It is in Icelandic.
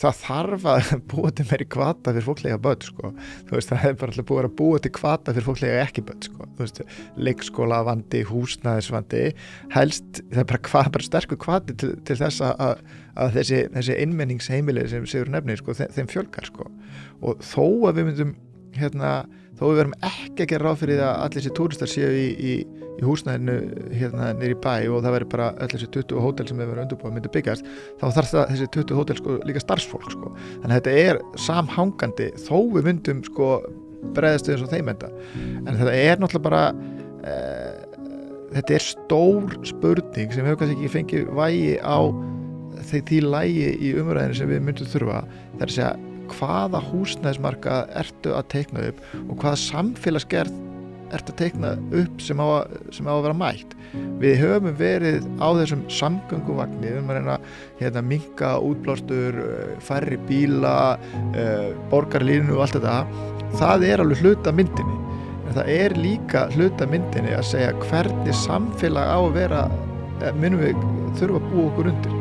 það þarf að búa til meiri hvata fyrir fólk eiga börn sko. Þú veist, það bara alltaf búið að búa til hvata fyrir fólk eiga ekki börn sko. Þú veist, leikskólavandi, húsnæðisvandi helst, það bara sterkur hvati til þess að þessi innmenningsheimili sem Sigur nefnir sko, þeim fjölgar sko. Og þó að við myndum þó við verum ekki að gera ráð fyrir að allir þessi túristar séu í húsnæðinu niður í bæ og það veri bara allir þessi 20 hótel sem við verum undirbúið myndu byggjast, þá þarf þessi 20 hótel sko, líka starfsfólk sko. Þannig að þetta samhangandi þó við myndum sko, bregðast við eins og þeim enda. En þetta náttúrulega bara þetta stór spurning sem hefur kannski ekki fengið vægi á því lagi í umræðinu sem við myndum þurfa. Það að segja hvaða húsnæðismarkað ertu að teikna upp og hvaða samfélagsgerð ertu að teikna upp sem á að vera mætt. Við höfum verið á þessum samgönguvagni, við höfum að reyna að minnka útblástur, færri bíla, borgarlínu og allt þetta. Það alveg hluta myndinni, en það líka hluta myndinni að segja hvernig samfélag á að vera, munum við þurfa að búa okkur undir.